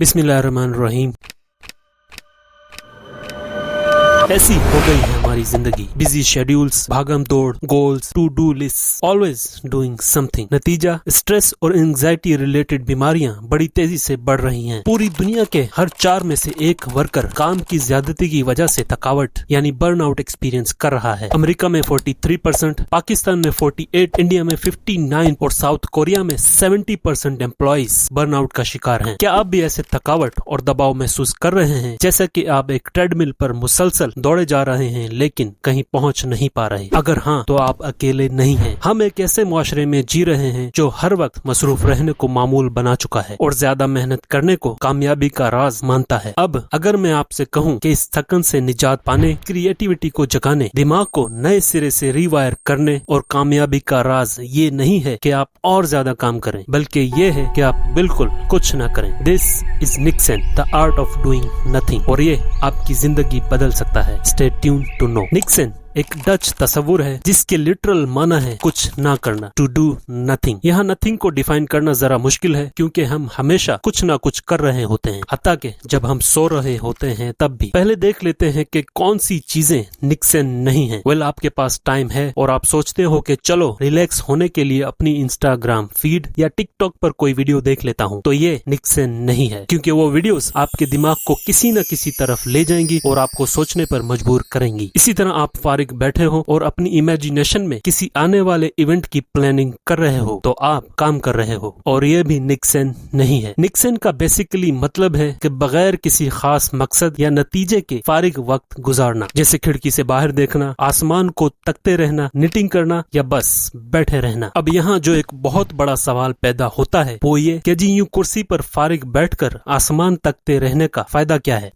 बिस्मिल्लाहिर्रहमानिर्रहीम। ऐसी हो गई है हमारी जिंदगी, बिजी शेड्यूल्स, भागम दौड़, goals, to do list, always doing something. नतीजा स्ट्रेस और एंजाइटी रिलेटेड बीमारियां बड़ी तेजी से बढ़ रही हैं। पूरी दुनिया के हर 4 में से एक वर्कर काम की ज्यादती की वजह से थकावट यानी बर्न आउट एक्सपीरियंस कर रहा है। अमेरिका में 43%, पाकिस्तान में 48%, इंडिया में 59% और साउथ कोरिया में 70% एम्प्लॉइज बर्न आउट का शिकार हैं। क्या आप भी ऐसे थकावट और दबाव महसूस कर रहे हैं, जैसा कि आप एक ट्रेडमिल पर मुसलसल दौड़े जा रहे हैं लेकिन कहीं पहुंच नहीं पा रहे? अगर हाँ, तो आप अकेले नहीं हैं। हम एक ऐसे मुआशरे में जी रहे हैं जो हर वक्त मसरूफ रहने को मामूल बना चुका है और ज्यादा मेहनत करने को कामयाबी का राज मानता है। अब अगर मैं आपसे कहूँ कि इस थकन से निजात पाने, क्रिएटिविटी को जगाने, दिमाग को नए सिरे से रीवायर करने और कामयाबी का राज ये नहीं है कि आप और ज्यादा काम करें, बल्कि ये है कि आप बिल्कुल कुछ न करें। This is Nixon, the art of doing nothing, और ये आपकी जिंदगी बदल सकता है। Stay tuned to know. Nixon एक डच तस्वुर है जिसके लिटरल माना है कुछ ना करना, टू डू नथिंग। यहाँ नथिंग को डिफाइन करना जरा मुश्किल है क्योंकि हम हमेशा कुछ ना कुछ कर रहे होते हैं, हत्ता कि जब हम सो रहे होते हैं तब भी। पहले देख लेते हैं कि कौन सी चीजें निक्सन नहीं है। वेल, आपके पास टाइम है और आप सोचते हो कि चलो रिलैक्स होने के लिए अपनी इंस्टाग्राम फीड या टिकटॉक पर कोई वीडियो देख लेता हूँ, तो ये निक्सन नहीं है, क्योंकि वो वीडियोस आपके दिमाग को किसी न किसी तरफ ले जाएंगी और आपको सोचने पर मजबूर करेंगी। इसी तरह आप बैठे हो और अपनी इमेजिनेशन में किसी आने वाले इवेंट की प्लानिंग कर रहे हो, तो आप काम कर रहे हो, और ये भी निक्सन नहीं है। निक्सन का बेसिकली मतलब है कि बगैर किसी खास मकसद या नतीजे के फारिग वक्त गुजारना, जैसे खिड़की से बाहर देखना, आसमान को तकते रहना, निटिंग करना या बस बैठे रहना। अब यहाँ जो एक बहुत बड़ा सवाल पैदा होता है वो ये कि जी यूं कुर्सी पर फारिग बैठकर आसमान तकते रहने का फायदा क्या है?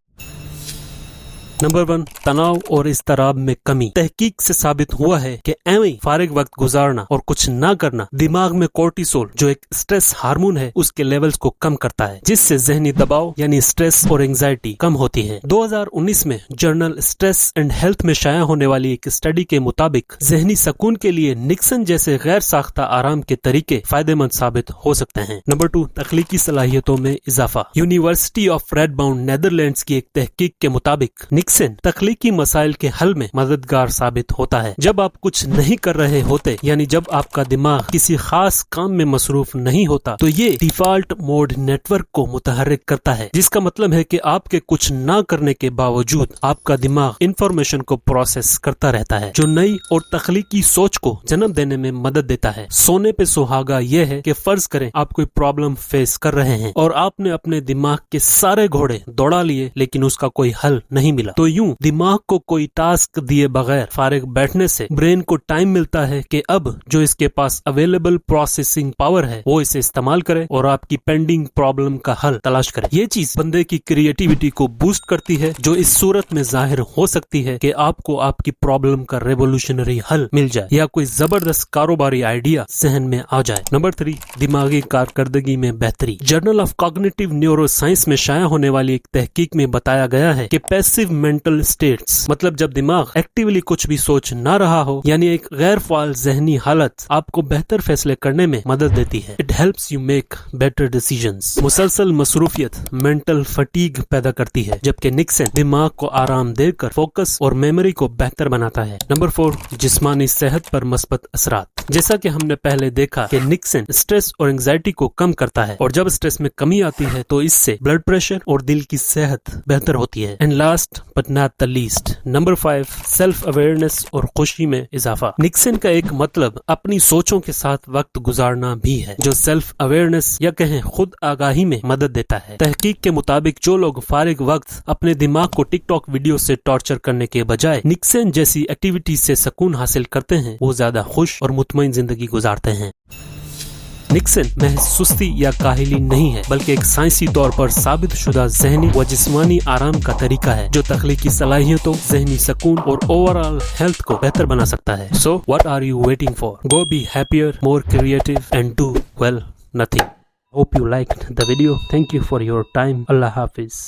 नंबर 1, तनाव और इस्तराब में कमी। तहकीक से साबित हुआ है कि ऐਵੇਂ फारिग वक्त गुजारना और कुछ ना करना दिमाग में कोर्टिसोल, जो एक स्ट्रेस हार्मोन है, उसके लेवल्स को कम करता है, जिससे जहनी दबाव यानी स्ट्रेस और एंजाइटी कम होती है। 2019 में जर्नल स्ट्रेस एंड हेल्थ में शाया होने वाली एक स्टडी के मुताबिक जहनी सुकून के लिए निक्सन जैसे गैर साख्ता आराम के तरीके फायदेमंद साबित हो सकते हैं। नंबर 2, तख्लीकी सलाहियतों में इजाफा। यूनिवर्सिटी ऑफ रेडबाउंड नेदरलैंड्स की एक तहकीक के मुताबिक निक्सन तख्लीकी मसाइल के हल में मददगार साबित होता है। जब आप कुछ नहीं कर रहे होते, यानी जब आपका दिमाग किसी खास काम में मसरूफ नहीं होता, तो ये डिफॉल्ट मोड नेटवर्क को मुतहर्रिक करता है, जिसका मतलब है कि आपके कुछ ना करने के बावजूद आपका दिमाग इंफॉर्मेशन को प्रोसेस करता रहता है, जो नई और तख्लीकी सोच को जन्म देने में मदद देता है। सोने पे सुहागा ये है कि फर्ज करें आप कोई प्रॉब्लम फेस कर रहे हैं और आपने अपने दिमाग के सारे घोड़े दौड़ा लिए लेकिन उसका कोई हल नहीं मिला, तो यूं दिमाग को कोई टास्क दिए बगैर फारिग बैठने से ब्रेन को टाइम मिलता है कि अब जो इसके पास अवेलेबल प्रोसेसिंग पावर है वो इसे इस्तेमाल करे और आपकी पेंडिंग प्रॉब्लम का हल तलाश करे। ये चीज बंदे की क्रिएटिविटी को बूस्ट करती है, जो इस सूरत में जाहिर हो सकती है कि आपको आपकी प्रॉब्लम का रेवोल्यूशनरी हल मिल जाए या कोई जबरदस्त कारोबारी आइडिया जहन में आ जाए। नंबर 3, दिमागी कारकर्दगी में बेहतरी। जर्नल ऑफ कॉग्निटिव न्यूरोसाइंस में शाया होने वाली एक तहकीक में बताया गया है कि पैसिव मेंटल स्टेट्स, मतलब जब दिमाग एक्टिवली कुछ भी सोच ना रहा हो, यानी एक गैर फाल जहनी हालत, आपको बेहतर फैसले करने में मदद देती है। It helps you make better decisions. मुसलसल मसरूफियत मेंटल फटीग पैदा करती है, जबकि निक्सन दिमाग को आराम देकर फोकस और मेमोरी को बेहतर बनाता है। नंबर 4, जिस्मानी सेहत पर मस्बत असरात। जैसा कि हमने पहले देखा कि निक्सन स्ट्रेस और एंजाइटी को कम करता है, और जब स्ट्रेस में कमी आती है तो इससे ब्लड प्रेशर और दिल की सेहत बेहतर होती है। And last but not the least, number 5, self awareness और खुशी में इजाफा। निक्सन का एक मतलब अपनी सोचों के साथ वक्त गुजारना भी है, जो सेल्फ अवेयरनेस या कहें खुद आगाही में मदद देता है। तहकीक के मुताबिक जो लोग फारिग वक्त अपने दिमाग को टिकटॉक वीडियो से टॉर्चर करने के बजाय निक्सन जैसी एक्टिविटी से सुकून हासिल करते हैं, वो ज्यादा खुश और मुतमईन जिंदगी गुजारते हैं। निक्सन महज सुस्ती या काहिली नहीं है, बल्कि एक साइंसी तौर पर साबित शुदा जहनी व जिस्मानी आराम का तरीका है, जो तख्लीकी सलाहियतों, जहनी सुकून और ओवरऑल हेल्थ को बेहतर बना सकता है। So what are you waiting for? Go be happier, more creative and do well nothing. Hope you liked the video. Thank you for your time. Allah Hafiz.